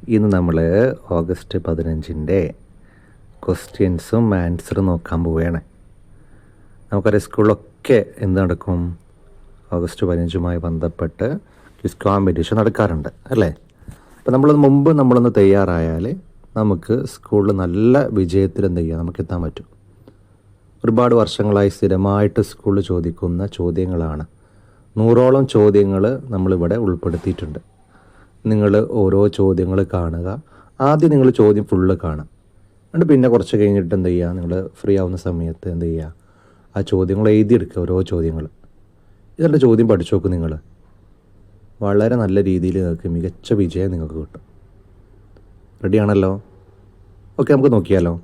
ഇന്ന് നമ്മൾ ഓഗസ്റ്റ് 15 ക്വസ്റ്റ്യൻസും ആൻസറും നോക്കാൻ പോവുകയാണ്. നമുക്കറിയാം സ്കൂളിലൊക്കെ എന്ത് നടക്കും, ഓഗസ്റ്റ് 15 ബന്ധപ്പെട്ട് ക്വിസ് കോമ്പറ്റീഷൻ നടക്കാറുണ്ട് അല്ലേ. അപ്പോൾ നമ്മളൊന്ന് തയ്യാറായാൽ നമുക്ക് സ്കൂളിൽ നല്ല വിജയത്തിൽ എന്ത് ചെയ്യാം, നമുക്ക് എത്താൻ പറ്റും. ഒരുപാട് വർഷങ്ങളായി സ്ഥിരമായിട്ട് സ്കൂളിൽ ചോദിക്കുന്ന ചോദ്യങ്ങളാണ്. 100ഓളം ചോദ്യങ്ങൾ നമ്മളിവിടെ ഉൾപ്പെടുത്തിയിട്ടുണ്ട്. നിങ്ങൾ ഓരോ ചോദ്യങ്ങൾ കാണുക. ആദ്യം നിങ്ങൾ ചോദ്യം ഫുള്ള് കാണുക, എന്നിട്ട് പിന്നെ കുറച്ച് കഴിഞ്ഞിട്ട് എന്ത് ചെയ്യുക, നിങ്ങൾ ഫ്രീ ആവുന്ന സമയത്ത് എന്ത് ചെയ്യുക, ആ ചോദ്യങ്ങൾ എഴുതിയെടുക്കുക, ഓരോ ചോദ്യങ്ങൾ. ഇതിൻ്റെ ചോദ്യം പഠിച്ചു നോക്കും. നിങ്ങൾ വളരെ നല്ല രീതിയിൽ നിങ്ങൾക്ക് മികച്ച വിജയം നിങ്ങൾക്ക് കിട്ടും. റെഡിയാണല്ലോ? ഓക്കെ, നമുക്ക് നോക്കിയാലോ.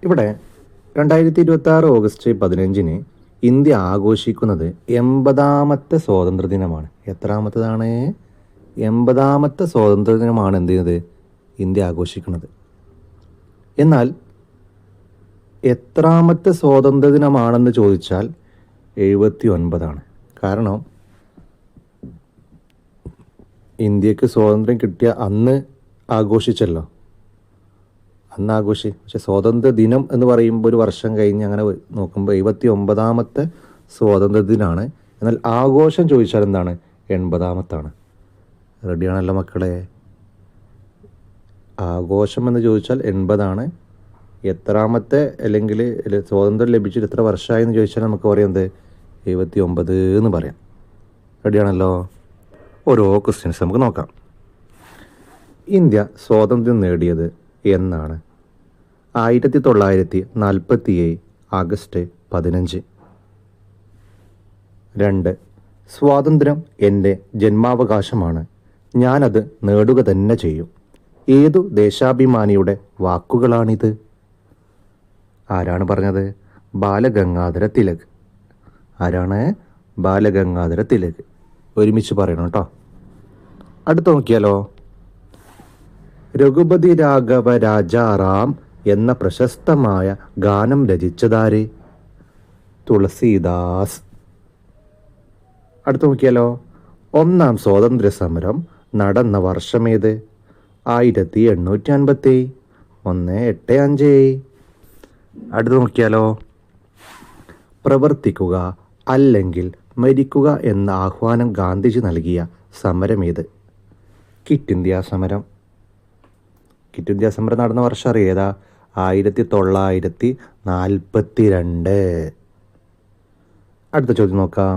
ഇവിടെ 2026 ഓഗസ്റ്റ് 15 ഇന്ത്യ ആഘോഷിക്കുന്നത് 80ാമത്തെ സ്വാതന്ത്ര്യ ദിനമാണ്. എത്രാമത്തതാണ്? 80ാമത്തെ സ്വാതന്ത്ര്യ ദിനമാണ് എന്ത് ചെയ്യുന്നത്, ഇന്ത്യ ആഘോഷിക്കുന്നത്. എന്നാൽ എത്രാമത്തെ സ്വാതന്ത്ര്യ ദിനമാണെന്ന് ചോദിച്ചാൽ 79ആണ്. കാരണം ഇന്ത്യക്ക് സ്വാതന്ത്ര്യം കിട്ടിയ അന്ന് ആഘോഷിച്ചല്ലോ, അന്ന് ആഘോഷിച്ചു. പക്ഷെ സ്വാതന്ത്ര്യ ദിനം എന്ന് പറയുമ്പോൾ ഒരു വർഷം കഴിഞ്ഞ് അങ്ങനെ നോക്കുമ്പോൾ 79ാമത്തെ സ്വാതന്ത്ര്യ ദിനമാണ്. എന്നാൽ ആഘോഷം ചോദിച്ചാൽ എന്താണ്, 80ാമത്താണ്. റെഡിയാണല്ലോ മക്കളെ? ആഘോഷം എന്ന് ചോദിച്ചാൽ 80ആണ്. എത്രാമത്തെ അല്ലെങ്കിൽ സ്വാതന്ത്ര്യം ലഭിച്ചിട്ട് എത്ര വർഷമായി എന്ന് ചോദിച്ചാൽ നമുക്ക് പറയാം എന്ത്, 79 എന്ന് പറയാം. റെഡിയാണല്ലോ? ഓരോ ക്വസ്റ്റ്യൻസ് നമുക്ക് നോക്കാം. ഇന്ത്യ സ്വാതന്ത്ര്യം നേടിയത് എന്നാണ്? 1947 ആഗസ്റ്റ് 15. 2. സ്വാതന്ത്ര്യം എൻ്റെ ജന്മാവകാശമാണ്, ഞാനത് നേടുക തന്നെ ചെയ്യും. ഏതു ദേശാഭിമാനിയുടെ വാക്കുകളാണിത്? ആരാണ് പറഞ്ഞത്? ബാലഗംഗാധര തിലക്. ആരാണ്? ബാലഗംഗാധര തിലക്. ഒരുമിച്ച് പറയണം കേട്ടോ. അടുത്ത് നോക്കിയാലോ. രഘുപതി രാഘവ രാജാറാം എന്ന പ്രശസ്തമായ ഗാനം രചിച്ചതാര്? തുളസീദാസ്. അടുത്ത് നോക്കിയാലോ. ഒന്നാം സ്വാതന്ത്ര്യ സമരം നടന്ന വർഷമേത്? 1850. 185. അടുത്ത് നോക്കിയാലോ. പ്രവർത്തിക്കുക അല്ലെങ്കിൽ മരിക്കുക എന്ന ആഹ്വാനം ഗാന്ധിജി നൽകിയ സമരമേത്? ക്വിറ്റ് ഇന്ത്യ സമരം. ക്വിറ്റ് ഇന്ത്യ സമരം നടന്ന വർഷം അറിയേതാ? 1942. അടുത്ത ചോദ്യം നോക്കാം.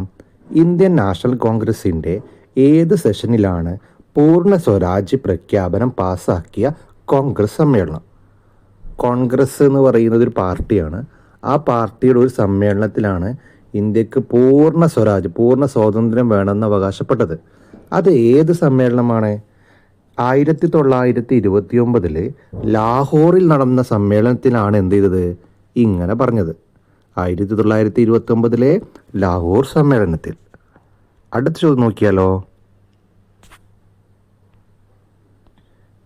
ഇന്ത്യൻ നാഷണൽ കോൺഗ്രസിൻ്റെ ഏത് സെഷനിലാണ് പൂർണ്ണ സ്വരാജ് പ്രഖ്യാപനം പാസ്സാക്കിയ കോൺഗ്രസ് സമ്മേളനം? കോൺഗ്രസ് എന്ന് പറയുന്നത് ഒരു പാർട്ടിയാണ്. ആ പാർട്ടിയുടെ ഒരു സമ്മേളനത്തിലാണ് ഇന്ത്യക്ക് പൂർണ്ണ സ്വരാജ്, പൂർണ്ണ സ്വാതന്ത്ര്യം വേണമെന്ന് അവകാശപ്പെട്ടത്. അത് ഏത് സമ്മേളനമാണ്? 1929 ലാഹോറിൽ നടന്ന സമ്മേളനത്തിലാണ് എന്ത് ചെയ്തത്, ഇങ്ങനെ പറഞ്ഞത്. 1929 ലാഹോർ സമ്മേളനത്തിൽ. അടുത്ത ചോദ്യം നോക്കിയാലോ.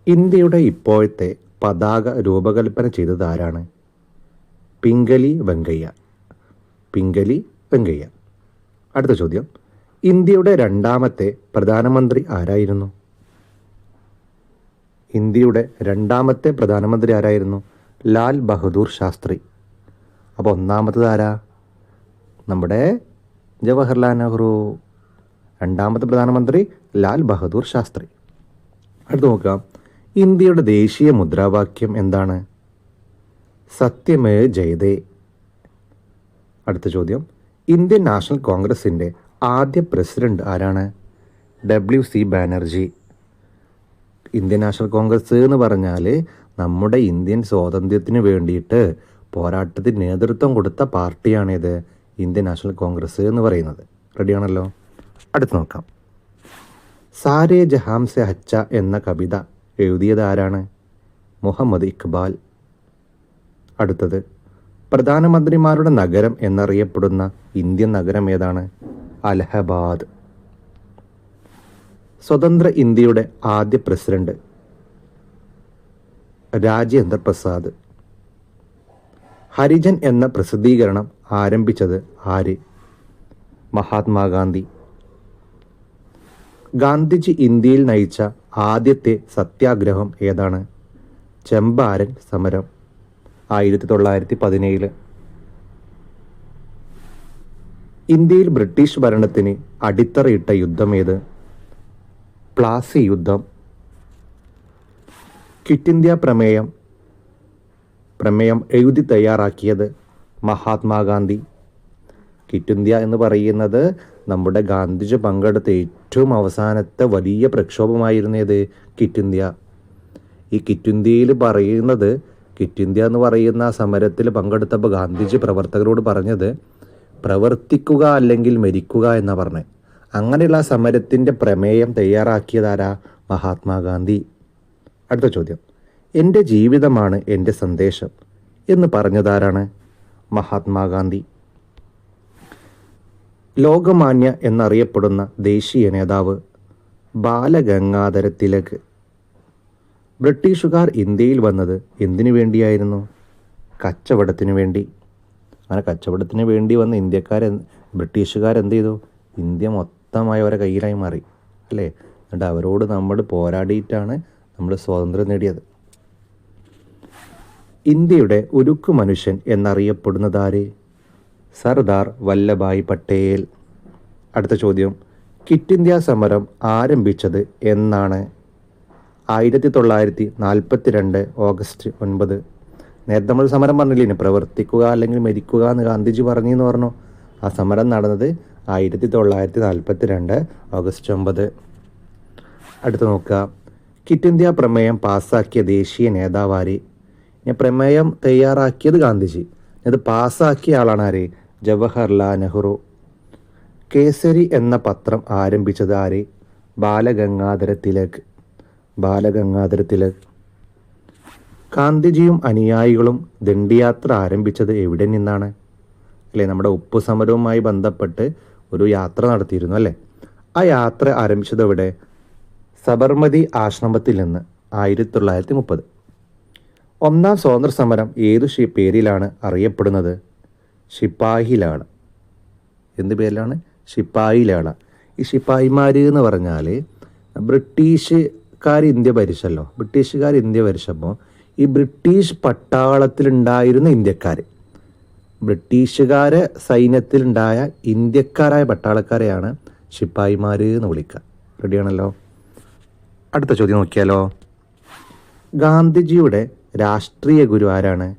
ഇന്ത്യയുടെ ഇപ്പോഴത്തെ പതാക രൂപകൽപ്പന ചെയ്തത് ആരാണ്? പിംഗലി വെങ്കയ്യ. പിംഗലി വെങ്കയ്യ. അടുത്ത ചോദ്യം. ഇന്ത്യയുടെ രണ്ടാമത്തെ പ്രധാനമന്ത്രി ആരായിരുന്നു? ഇന്ത്യയുടെ രണ്ടാമത്തെ പ്രധാനമന്ത്രി ആരായിരുന്നു? ലാൽ ബഹദൂർ ശാസ്ത്രി. അപ്പോൾ ഒന്നാമത്തത് ആരാ? നമ്മുടെ ജവഹർലാൽ നെഹ്റു. രണ്ടാമത്തെ പ്രധാനമന്ത്രി ലാൽ ബഹദൂർ ശാസ്ത്രി. അടുത്ത് നോക്കാം. ഇന്ത്യയുടെ ദേശീയ മുദ്രാവാക്യം എന്താണ്? സത്യമേവ് ജയതേ. അടുത്ത ചോദ്യം. ഇന്ത്യൻ നാഷണൽ കോൺഗ്രസിൻ്റെ ആദ്യ പ്രസിഡന്റ് ആരാണ്? WC Banerjee. Indian national Congress എന്ന് പറഞ്ഞാൽ നമ്മുടെ ഇന്ത്യൻ സ്വാതന്ത്ര്യത്തിന് വേണ്ടിയിട്ട് പോരാട്ടത്തിന് നേതൃത്വം കൊടുത്ത പാർട്ടിയാണിത്, ഇന്ത്യൻ നാഷണൽ കോൺഗ്രസ് എന്ന് പറയുന്നത്. റെഡിയാണല്ലോ? അടുത്ത് നോക്കാം. സാരേ ജഹാം സെ അച്ച എന്ന കവിത എഴുതിയത് ആരാണ്? മുഹമ്മദ് ഇക്ബാൽ. അടുത്തത്. പ്രധാനമന്ത്രിമാരുടെ നഗരം എന്നറിയപ്പെടുന്ന ഇന്ത്യൻ നഗരം ഏതാണ്? അലഹബാദ്. സ്വതന്ത്ര ഇന്ത്യയുടെ ആദ്യ പ്രസിഡന്റ് രാജേന്ദ്ര പ്രസാദ്. ഹരിജൻ എന്ന പ്രസിദ്ധീകരണം ആരംഭിച്ചത് ആര്? മഹാത്മാഗാന്ധി. ഗാന്ധിജി ഇന്ത്യയിൽ നയിച്ച ആദ്യത്തെ സത്യാഗ്രഹം ഏതാണ്? ചമ്പാരൻ സമരം 1917. ഇന്ത്യയിൽ ബ്രിട്ടീഷ് ഭരണത്തിന് അടിത്തറയിട്ട യുദ്ധം ഏത്? പ്ലാസി യുദ്ധം. ക്വിറ്റ് ഇന്ത്യ പ്രമേയം എഴുതി തയ്യാറാക്കിയത് മഹാത്മാഗാന്ധി. ക്വിറ്റ് ഇന്ത്യ എന്ന് പറയുന്നത് നമ്മുടെ ഗാന്ധിജി പങ്കെടുത്ത ഏറ്റവും അവസാനത്തെ വലിയ പ്രക്ഷോഭമായിരുന്നത് ക്വിറ്റ് ഇന്ത്യ. ഈ ക്വിറ്റ് ഇന്ത്യയിൽ പറയുന്നത്, ക്വിറ്റ് ഇന്ത്യ എന്ന് പറയുന്ന സമരത്തിൽ പങ്കെടുത്തപ്പോൾ ഗാന്ധിജി പ്രവർത്തകരോട് പറഞ്ഞത് പ്രവർത്തിക്കുക അല്ലെങ്കിൽ മരിക്കുക എന്നാണ് പറഞ്ഞത്. അങ്ങനെയുള്ള സമരത്തിൻ്റെ പ്രമേയം തയ്യാറാക്കിയതാരാ? മഹാത്മാഗാന്ധി. അടുത്ത ചോദ്യം, എൻ്റെ ജീവിതമാണ് എൻ്റെ സന്ദേശം എന്ന് പറഞ്ഞതാരാണ്? മഹാത്മാഗാന്ധി. ലോകമാന്യ എന്നറിയപ്പെടുന്ന ദേശീയ നേതാവ്? ബാലഗംഗാധര തിലക്. ബ്രിട്ടീഷുകാർ ഇന്ത്യയിൽ വന്നത് എന്തിനു വേണ്ടിയായിരുന്നു? കച്ചവടത്തിന് വേണ്ടി. അങ്ങനെ കച്ചവടത്തിന് വേണ്ടി വന്ന ബ്രിട്ടീഷുകാരെന്ത് ചെയ്തു? ഇന്ത്യ മൊത്തമായി അവരെ കയ്യിലായി മാറി, അല്ലേ? എന്നിട്ട് അവരോട് നമ്മൾ പോരാടിയിട്ടാണ് നമ്മൾ സ്വാതന്ത്ര്യം നേടിയത്. ഇന്ത്യയുടെ ഉരുക്കു മനുഷ്യൻ എന്നറിയപ്പെടുന്നതാര്? സർദാർ വല്ലഭായ് പട്ടേൽ. അടുത്ത ചോദ്യം, ക്വിറ്റ് ഇന്ത്യ സമരം ആരംഭിച്ചത് എന്നാണ്? 1942 ഓഗസ്റ്റ് 9. നേരത്തെ നമ്മൾ സമരം പറഞ്ഞില്ലേ, പ്രവർത്തിക്കുക അല്ലെങ്കിൽ മരിക്കുക എന്ന് ഗാന്ധിജി പറഞ്ഞെന്ന് പറഞ്ഞു. ആ സമരം നടന്നത് 1942 ഓഗസ്റ്റ് 9. അടുത്ത് നോക്കുക, ക്വിറ്റ് ഇന്ത്യ പ്രമേയം പാസ്സാക്കിയ ദേശീയ നേതാവാര്? പ്രമേയം തയ്യാറാക്കിയത് ഗാന്ധിജി, ഇത് പാസ്സാക്കിയ ആളാണ് ആര്? ജവഹർലാൽ നെഹ്റു. കേസരി എന്ന പത്രം ആരംഭിച്ചത് ആര്? ബാലഗംഗാധര തിലക്. ഗാന്ധിജിയും അനുയായികളും ദണ്ഡിയാത്ര ആരംഭിച്ചത് എവിടെ നിന്നാണ്? അല്ലേ, നമ്മുടെ ഉപ്പു സമരവുമായി ബന്ധപ്പെട്ട് ഒരു യാത്ര നടത്തിയിരുന്നു, അല്ലേ? ആ യാത്ര ആരംഭിച്ചത് എവിടെ? സബർമതി ആശ്രമത്തിൽ നിന്ന് 1930. ഒന്നാം സ്വാതന്ത്ര്യ സമരം ഏതു പേരിലാണ് അറിയപ്പെടുന്നത്? ശിപ്പാഹിലാള. എന്ത് പേരിലാണ്? ശിപ്പാഹിലാള. ഈ ശിപ്പാഹിമാർ എന്ന് പറഞ്ഞാൽ ബ്രിട്ടീഷുകാർ ഇന്ത്യ ഭരിച്ചപ്പോൾ ഈ ബ്രിട്ടീഷ് പട്ടാളത്തിലുണ്ടായിരുന്ന ഇന്ത്യക്കാർ, ബ്രിട്ടീഷുകാരെ സൈന്യത്തിലുണ്ടായ ഇന്ത്യക്കാരായ പട്ടാളക്കാരെയാണ് ശിപ്പാഹിമാർ എന്ന് വിളിക്കുക. റെഡിയാണല്ലോ? അടുത്ത ചോദ്യം നോക്കിയാലോ. ഗാന്ധിജിയുടെ രാഷ്ട്രീയ ഗുരു ആരാണ്?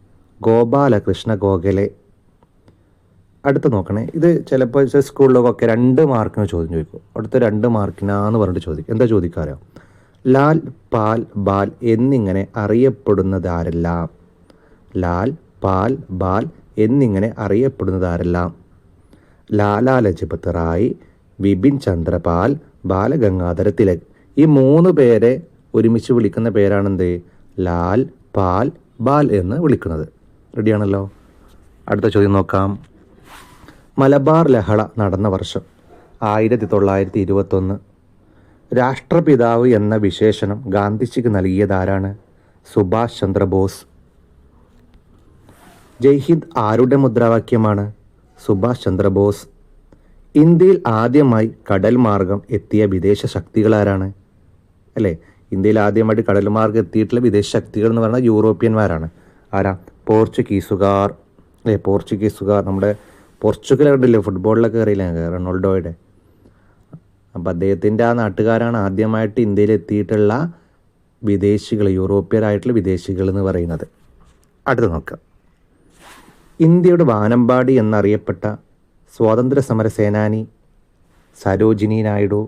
ഗോപാലകൃഷ്ണ ഗോഖലെ. അടുത്ത് നോക്കണേ, ഇത് ചിലപ്പോൾ സ്കൂളിലൊക്കെ 2 മാർക്കിന് ചോദ്യം ചോദിക്കും. അടുത്ത 2 മാർക്കിനാന്ന് പറഞ്ഞിട്ട് ചോദിക്കും. എന്താ ചോദിക്കാറോ? ലാൽ, പാൽ, ബാൽ എന്നിങ്ങനെ അറിയപ്പെടുന്നതാരെല്ലാം? ലാൽ, പാൽ, ബാൽ എന്നിങ്ങനെ അറിയപ്പെടുന്നതാരെല്ലാം? ലാലാ ലജ്പത് റായ്, ബിപിൻ ചന്ദ്രപാൽ, ബാലഗംഗാധര തിലക്. ഈ 3 പേരെ ഒരുമിച്ച് വിളിക്കുന്ന പേരാണെന്ത്? ലാൽ, പാൽ, ബാൽ എന്ന് വിളിക്കുന്നത്. റെഡിയാണല്ലോ? അടുത്ത ചോദ്യം നോക്കാം. മലബാർ ലഹള നടന്ന വർഷം? 1921. രാഷ്ട്രപിതാവ് എന്ന വിശേഷണം ഗാന്ധിജിക്ക് നൽകിയതാരാണ്? സുഭാഷ് ചന്ദ്രബോസ്. ജയ്ഹിന്ദ് ആരുടെ മുദ്രാവാക്യമാണ്? സുഭാഷ് ചന്ദ്രബോസ്. ഇന്ത്യയിൽ ആദ്യമായി കടൽ മാർഗം എത്തിയ വിദേശ ശക്തികളാരാണ്? അല്ലേ, ഇന്ത്യയിൽ ആദ്യമായിട്ട് കടൽ മാർഗം എത്തിയിട്ടുള്ള വിദേശ ശക്തികൾ എന്ന് പറഞ്ഞാൽ യൂറോപ്യന്മാരാണ്. ആരാ? പോർച്ചുഗീസുകാർ. അല്ലേ, പോർച്ചുഗീസുകാർ. നമ്മുടെ പോർച്ചുഗൽ കണ്ടില്ലേ ഫുട്ബോളിലൊക്കെ അറിയില്ല, റൊണാൾഡോയുടെ. അപ്പം അദ്ദേഹത്തിൻ്റെ ആ നാട്ടുകാരാണ് ആദ്യമായിട്ട് ഇന്ത്യയിൽ എത്തിയിട്ടുള്ള വിദേശികൾ, യൂറോപ്യരായിട്ടുള്ള വിദേശികൾ എന്ന് പറയുന്നത്. അടുത്ത് നോക്കാം. ഇന്ത്യയുടെ വാനമ്പാടി എന്നറിയപ്പെട്ട സ്വാതന്ത്ര്യ സമര സേനാനി? സരോജിനി നായിഡു.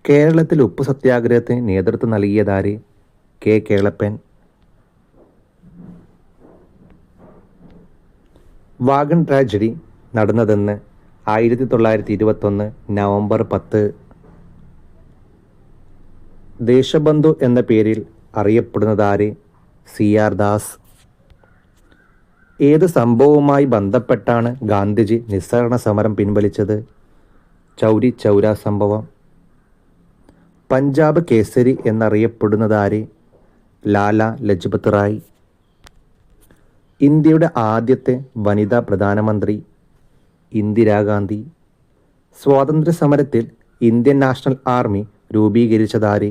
കേരളത്തിൽ ഉപ്പു സത്യാഗ്രഹത്തിന് നേതൃത്വം നൽകിയതാര്? കെ കേളപ്പൻ. വാഗൺ ട്രാജഡി നടന്നതെന്ന്? 1921 നവംബർ 10. ദേശബന്ധു എന്ന പേരിൽ അറിയപ്പെടുന്നതാര്? CR ദാസ്. ഏത് സംഭവവുമായി ബന്ധപ്പെട്ടാണ് ഗാന്ധിജി നിസ്സഹകരണ സമരം പിൻവലിച്ചത്? ചൗരി ചൗര സംഭവം. പഞ്ചാബ് കേസരി എന്നറിയപ്പെടുന്നതാര്? ലാലാ ലജ്പത് റായ്. ഇന്ത്യയുടെ ആദ്യത്തെ വനിതാ പ്രധാനമന്ത്രി? ഇന്ദിരാഗാന്ധി. സ്വാതന്ത്ര്യ സമരത്തിൽ Indian national army രൂപീകരിച്ചതാര്?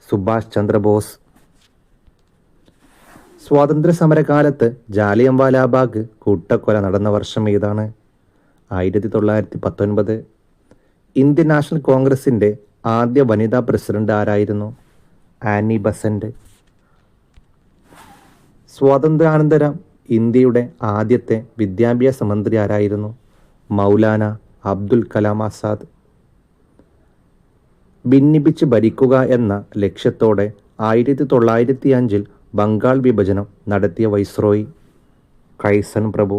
Subhash Chandrabose. സ്വാതന്ത്ര്യ സമരകാലത്ത് ജാലിയൻവാലാബാഗ് കൂട്ടക്കൊല നടന്ന വർഷം ഏതാണ്? 1919. ഇന്ത്യൻ നാഷണൽ കോൺഗ്രസിൻ്റെ ആദ്യ വനിതാ പ്രസിഡന്റ് ആരായിരുന്നു? Annie Besant. സ്വാതന്ത്ര്യാനന്തരം ഇന്ത്യയുടെ ആദ്യത്തെ വിദ്യാഭ്യാസ മന്ത്രി ആരായിരുന്നു? മൗലാന അബ്ദുൽ കലാം ആസാദ്. ഭിന്നിപ്പിച്ച് ഭരിക്കുക എന്ന ലക്ഷ്യത്തോടെ 1905 ബംഗാൾ വിഭജനം നടത്തിയ viceroy? കൈസൺ Prabhu.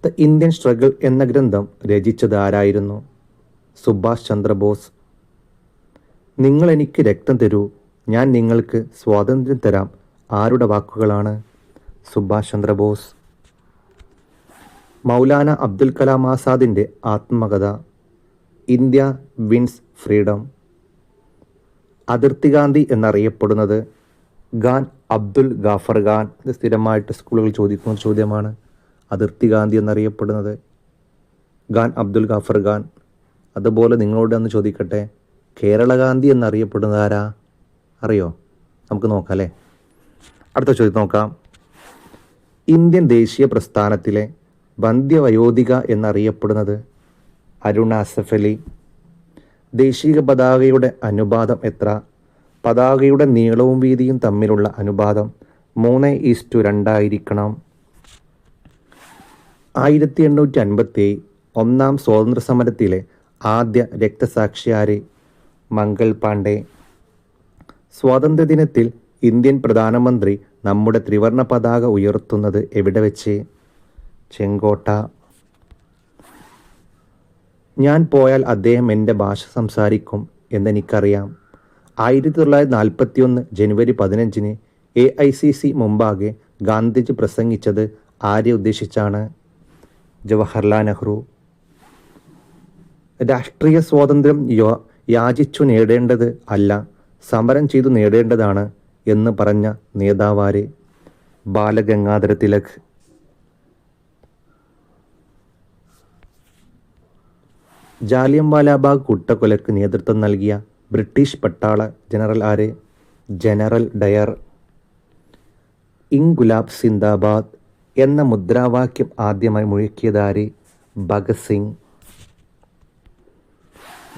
The Indian struggle എന്ന ഗ്രന്ഥം രചിച്ചത് ആരായിരുന്നു? സുഭാഷ് ചന്ദ്രബോസ്. നിങ്ങൾ എനിക്ക് രക്തം തരൂ, ഞാൻ നിങ്ങൾക്ക് സ്വാതന്ത്ര്യം തരാം ആരുടെ വാക്കുകളാണ്? സുഭാഷ് ചന്ദ്രബോസ്. മൗലാന അബ്ദുൽ കലാം ആസാദിൻ്റെ ആത്മകഥ ഇന്ത്യ വിൻസ് ഫ്രീഡം. അതിർത്തി ഗാന്ധി എന്നറിയപ്പെടുന്നത്? ഖാൻ അബ്ദുൽ ഗാഫർ ഖാൻ. ഇത് സ്ഥിരമായിട്ട് സ്കൂളുകൾ ചോദിക്കുന്ന ചോദ്യമാണ്. അതിർത്തി ഗാന്ധി എന്നറിയപ്പെടുന്നത് ഖാൻ അബ്ദുൽ ഗാഫർ ഖാൻ. അതുപോലെ നിങ്ങളോട് ഒന്ന് ചോദിക്കട്ടെ, കേരള ഗാന്ധി എന്നറിയപ്പെടുന്നത് ആരാ? അറിയോ? നമുക്ക് നോക്കാം അല്ലേ. അടുത്ത ചോദ്യം നോക്കാം. ഇന്ത്യൻ ദേശീയ പ്രസ്ഥാനത്തിലെ വന്ധ്യവയോധിക എന്നറിയപ്പെടുന്നത്? അരുൺ ആസഫ് അലി. ദേശീയ പതാകയുടെ അനുപാതം എത്ര? പതാകയുടെ നീളവും വീതിയും തമ്മിലുള്ള അനുപാതം 3:2 ആയിരിക്കണം. 1857 ഒന്നാം സ്വാതന്ത്ര്യ സമരത്തിലെ ആദ്യ രക്തസാക്ഷി ആര്? മംഗൾ പാണ്ഡെ. സ്വാതന്ത്ര്യദിനത്തിൽ ഇന്ത്യൻ പ്രധാനമന്ത്രി നമ്മുടെ ത്രിവർണ പതാക ഉയർത്തുന്നത് എവിടെ വെച്ച്? ചെങ്കോട്ട. ഞാൻ പോയാൽ അദ്ദേഹം എൻ്റെ ഭാഷ സംസാരിക്കും എന്നെനിക്കറിയാം. 1941 ജനുവരി 15 AICC മുമ്പാകെ ഗാന്ധിജി പ്രസംഗിച്ചത് ആരെ ഉദ്ദേശിച്ചാണ്? ജവഹർലാൽ നെഹ്റു. രാഷ്ട്രീയ സ്വാതന്ത്ര്യം യാചിച്ചു നേടേണ്ടത് അല്ല, സമരം ചെയ്തു നേടേണ്ടതാണ് എന്ന് പറഞ്ഞ നേതാവാര്? ബാലഗംഗാധര തിലക്. ജാലിയൻവാലാബാഗ് കൂട്ടക്കൊലയ്ക്ക് നേതൃത്വം നൽകിയ ബ്രിട്ടീഷ് പട്ടാള ജനറൽ ആര്? General Dyer. ഇൻകുലാബ് സിന്ദാബാദ് എന്ന മുദ്രാവാക്യം ആദ്യമായി മുഴക്കിയതാര്? ഭഗത് സിംഗ്.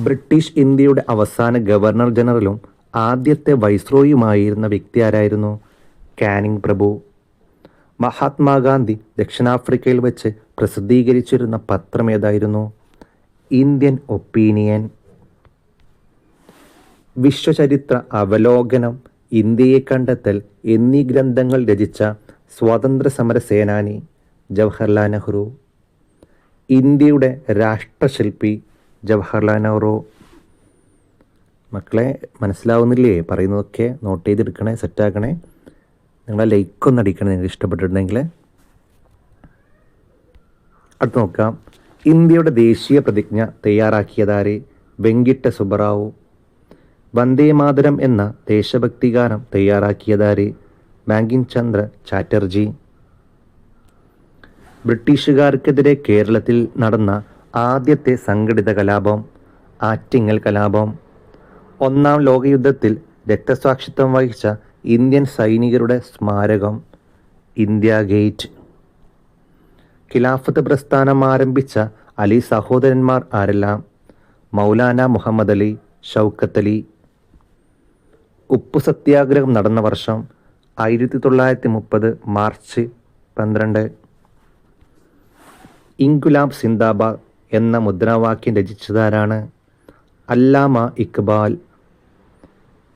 ബ്രിട്ടീഷ് ഇന്ത്യയുടെ അവസാന ഗവർണർ ജനറലും ആദ്യത്തെ വൈസ്രോയിയുമായിരുന്ന വ്യക്തി ആരായിരുന്നു? കാനിങ് പ്രഭു. മഹാത്മാഗാന്ധി ദക്ഷിണാഫ്രിക്കയിൽ വെച്ച് പ്രസിദ്ധീകരിച്ചിരുന്ന പത്രം ഏതായിരുന്നു? Indian opinion. വിശ്വചരിത്ര അവലോകനം, ഇന്ത്യയെ കണ്ടെത്തൽ എന്നീ ഗ്രന്ഥങ്ങൾ രചിച്ച സ്വാതന്ത്ര്യ സമര സേനാനി? ജവഹർലാൽ നെഹ്റു. ഇന്ത്യയുടെ രാഷ്ട്രശില്പി? ജവഹർലാൽ നെഹ്റു. മക്കളെ മനസ്സിലാവുന്നില്ലേ? പറയുന്നതൊക്കെ നോട്ട് ചെയ്തെടുക്കണേ, സെറ്റാക്കണേ. നിങ്ങളെ ലൈക്കൊന്ന് അടിക്കണേ നിങ്ങൾക്ക് ഇഷ്ടപ്പെട്ടിട്ടുണ്ടെങ്കിൽ. അടുത്ത് നോക്കാം. ഇന്ത്യയുടെ ദേശീയ പ്രതിജ്ഞ തയ്യാറാക്കിയതാര്? വെങ്കിട്ട സുബ്ബറാവു. വന്ദേമാതരം എന്ന ദേശഭക്തി ഗാനം തയ്യാറാക്കിയതാര്? ബാങ്കിം ചന്ദ്ര ചാറ്റർജി. ബ്രിട്ടീഷുകാർക്കെതിരെ കേരളത്തിൽ നടന്ന ആദ്യത്തെ സംഘടിത കലാപം? ആറ്റിങ്ങൽ കലാപം. ഒന്നാം ലോകയുദ്ധത്തിൽ രക്തസാക്ഷിത്വം വഹിച്ച ഇന്ത്യൻ സൈനികരുടെ സ്മാരകം? India gate. ഖിലാഫത്ത് പ്രസ്ഥാനം ആരംഭിച്ച അലി സഹോദരന്മാർ ആരെല്ലാം? മൗലാന മുഹമ്മദ് അലി, ഷൗക്കത്ത് അലി. ഉപ്പു സത്യാഗ്രഹം നടന്ന വർഷം? 1930 മാർച്ച് 12. ഇൻകുലാബ് സിന്ദാബാദ് എന്ന മുദ്രാവാക്യം രചിച്ചതാരാണ്? അല്ലാമ ഇക്ബാൽ.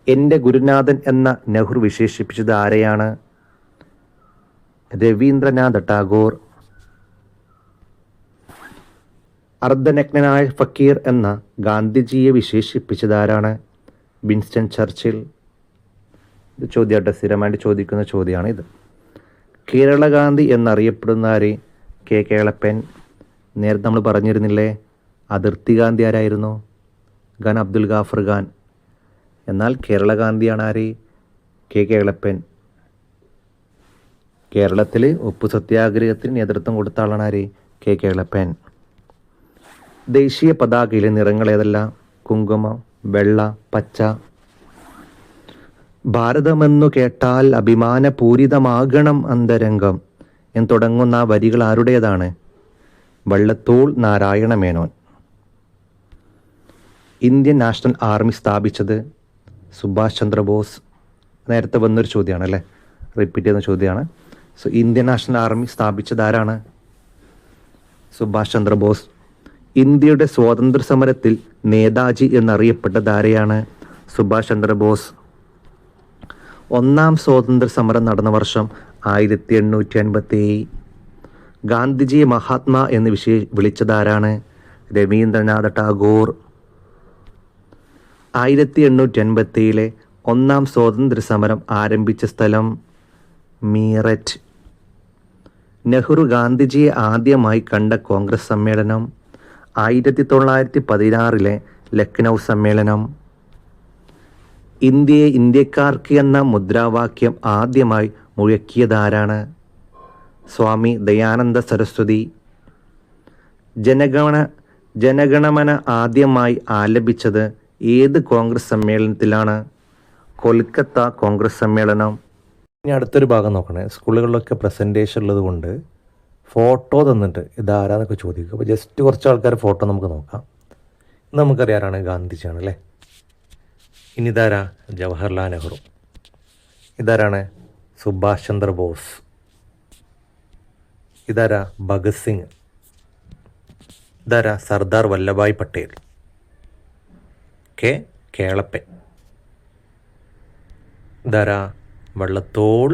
എൻ്റെ ഗുരുനാഥൻ എന്ന നെഹ്റു വിശേഷിപ്പിച്ചത് ആരെയാണ്? രവീന്ദ്രനാഥ ടാഗോർ. അർദ്ധനഗ്നനായ ഫക്കീർ എന്ന ഗാന്ധിജിയെ വിശേഷിപ്പിച്ചതാരാണ്? Winston Churchill. ഇത് ചോദ്യമായിട്ട് സ്ഥിരമായിട്ട് ചോദിക്കുന്ന ചോദ്യമാണ് ഇത്. കേരള ഗാന്ധി എന്നറിയപ്പെടുന്ന ആര്? കെ കേളപ്പൻ. നേരത്തെ നമ്മൾ പറഞ്ഞിരുന്നില്ലേ, അതിർത്തി ഗാന്ധി ആരായിരുന്നു? ഖാൻ അബ്ദുൽ ഗാഫർ ഖാൻ. എന്നാൽ കേരള ഗാന്ധിയാണ് ആര്? കെ കേളപ്പൻ. കേരളത്തിൽ ഉപ്പു സത്യാഗ്രഹത്തിന് നേതൃത്വം കൊടുത്ത ആളാണ് ആര്? കെ കേളപ്പൻ. ദേശീയ പതാകയിലെ നിറങ്ങൾ ഏതെല്ലാം? കുങ്കുമം, വെള്ള, പച്ച. ഭാരതമെന്നു കേട്ടാൽ അഭിമാനപൂരിതമാകണം അന്തരംഗം എന്ന് തുടങ്ങുന്ന വരികൾ ആരുടേതാണ്? Vallathol Narayana Menon. Indian national army സ്ഥാപിച്ചത്? സുഭാഷ് ചന്ദ്രബോസ്. നേരത്തെ വന്നൊരു ചോദ്യമാണ് അല്ലേ, റിപ്പീറ്റ് ചെയ്യുന്ന ചോദ്യമാണ്. സോ ഇന്ത്യൻ നാഷണൽ ആർമി സ്ഥാപിച്ചത് ആരാണ്? സുഭാഷ് ചന്ദ്രബോസ്. ഇന്ത്യയുടെ സ്വാതന്ത്ര്യ സമരത്തിൽ നേതാജി എന്നറിയപ്പെട്ടത് ആരെയാണ്? സുഭാഷ് ചന്ദ്രബോസ്. ഒന്നാം സ്വാതന്ത്ര്യ സമരം നടന്ന വർഷം 1857. ഗാന്ധിജിയെ മഹാത്മാ എന്ന് വിളിച്ചതാരാണ്? രവീന്ദ്രനാഥ ടാഗോർ. 1887 ഒന്നാം സ്വാതന്ത്ര്യ സമരം ആരംഭിച്ച സ്ഥലം? മീററ്റ്. നെഹ്റു ഗാന്ധിജിയെ ആദ്യമായി കണ്ട കോൺഗ്രസ് സമ്മേളനം? 1916 ലക്നൗ സമ്മേളനം. ഇന്ത്യയെ ഇന്ത്യക്കാർക്ക് എന്ന മുദ്രാവാക്യം ആദ്യമായി മുഴക്കിയതാരാണ്? സ്വാമി ദയാനന്ദ സരസ്വതി. ജനഗണമന ആദ്യമായി ആലപിച്ചത് ഏത് കോൺഗ്രസ് സമ്മേളനത്തിലാണ്? കൊൽക്കത്ത കോൺഗ്രസ് സമ്മേളനം. ഇനി അടുത്തൊരു ഭാഗം നോക്കണേ. സ്കൂളുകളിലൊക്കെ പ്രസൻറ്റേഷൻ ഉള്ളത് കൊണ്ട് ഫോട്ടോ തന്നിട്ട് ഇതാരാന്നൊക്കെ ചോദിക്കും. അപ്പോൾ ജസ്റ്റ് കുറച്ച് ആൾക്കാർ ഫോട്ടോ നമുക്ക് നോക്കാം. നമുക്കറിയാം ആരാണ്? ഗാന്ധിജിയാണ് അല്ലേ. ഇനി ഇതാരാ? ജവഹർലാൽ നെഹ്റു. ഇതാരാണ്? സുഭാഷ് ചന്ദ്രബോസ്. ഇതാരാ? ഭഗത് സിംഗ്. ഇതാരാ? സർദാർ വല്ലഭായ് പട്ടേൽ. കേളപ്പൻ. ഇതാരാ? വള്ളത്തോൾ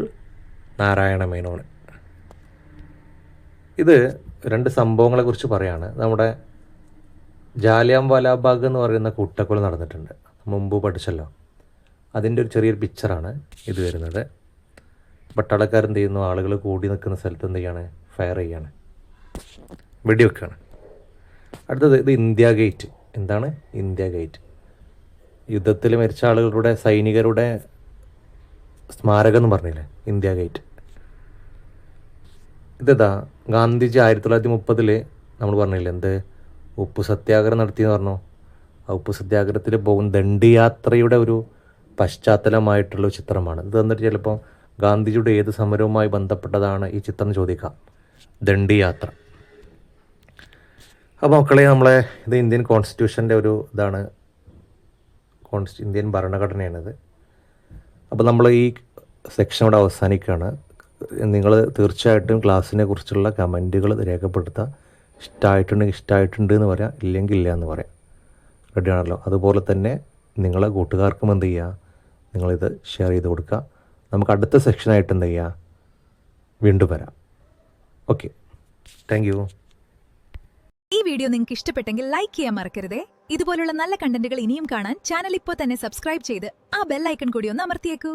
നാരായണ മേനോൻ. ഇത് രണ്ട് സംഭവങ്ങളെ കുറിച്ച് പറയാണ്. നമ്മുടെ ജാലിയൻ വാലാബാഗ് എന്ന് പറയുന്ന കൂട്ടക്കൊല നടന്നിട്ടുണ്ട്, മുമ്പ് പഠിച്ചല്ലോ. അതിൻ്റെ ഒരു ചെറിയൊരു പിക്ചറാണ് ഇത് വരുന്നത്. പട്ടാളക്കാരെന്ത് ചെയ്യുന്നു? ആളുകൾ കൂടി നിൽക്കുന്ന സ്ഥലത്ത് എന്ത് ചെയ്യാണ്? ഫയർ ചെയ്യാണ്, വെടിവെക്കുകയാണ്. അടുത്തത് ഇത് ഇന്ത്യ ഗേറ്റ്. എന്താണ് ഇന്ത്യ ഗേറ്റ്? യുദ്ധത്തിൽ മരിച്ച ആളുകളുടെ സൈനികരുടെ സ്മാരകം എന്ന് പറഞ്ഞില്ലേ, ഇന്ത്യ ഗേറ്റ്. ഇതാ ഗാന്ധിജി 1930 നമ്മൾ പറഞ്ഞില്ലേ എന്ത് ഉപ്പു സത്യാഗ്രഹം നടത്തിയെന്ന് പറഞ്ഞു. ആ ഉപ്പു സത്യാഗ്രഹത്തിൽ പോകും ദണ്ഡി യാത്രയുടെ ഒരു പശ്ചാത്തലമായിട്ടുള്ള ചിത്രമാണ് ഇത്. എന്നിട്ട് ചിലപ്പോൾ ഗാന്ധിജിയുടെ ഏത് സമരവുമായി ബന്ധപ്പെട്ടതാണ് ഈ ചിത്രം ചോദിക്കാം. ദണ്ഡി യാത്ര. അപ്പോൾ മക്കളെ, നമ്മളെ ഇത് ഇന്ത്യൻ കോൺസ്റ്റിറ്റ്യൂഷൻ്റെ ഒരു ഇതാണ്, ഇന്ത്യൻ ഭരണഘടനയാണിത്. അപ്പോൾ നമ്മൾ ഈ സെക്ഷൻ ഇവിടെ അവസാനിക്കുകയാണ്. നിങ്ങൾ തീർച്ചയായിട്ടും ക്ലാസ്സിനെ കുറിച്ചുള്ള കമൻറ്റുകൾ രേഖപ്പെടുത്തുക. ഇഷ്ടമായിട്ടുണ്ടെങ്കിൽ ഇഷ്ടമായിട്ടുണ്ട് എന്ന് പറയാം, ഇല്ലെങ്കിൽ ഇല്ല എന്ന് പറയാം. റെഡിയാണല്ലോ. അതുപോലെ തന്നെ നിങ്ങളെ കൂട്ടുകാർക്കും എന്ത് ചെയ്യുക, നിങ്ങളിത് ഷെയർ ചെയ്ത് കൊടുക്കുക. നമുക്ക് അടുത്ത സെക്ഷനായിട്ട് എന്ത് ചെയ്യുക, വീണ്ടും വരാം. Okay, thank you. ഈ വീഡിയോ നിങ്ങൾക്ക് ഇഷ്ടപ്പെട്ടെങ്കിൽ ലൈക്ക് ചെയ്യാൻ മറക്കരുതേ. ഇതുപോലുള്ള നല്ല കണ്ടന്റുകൾ ഇനിയും കാണാൻ ചാനൽ ഇപ്പോൾ തന്നെ സബ്സ്ക്രൈബ് ചെയ്ത് ആ ബെൽ ഐക്കൺ കൂടി ഒന്ന് അമർത്തിയേക്കൂ.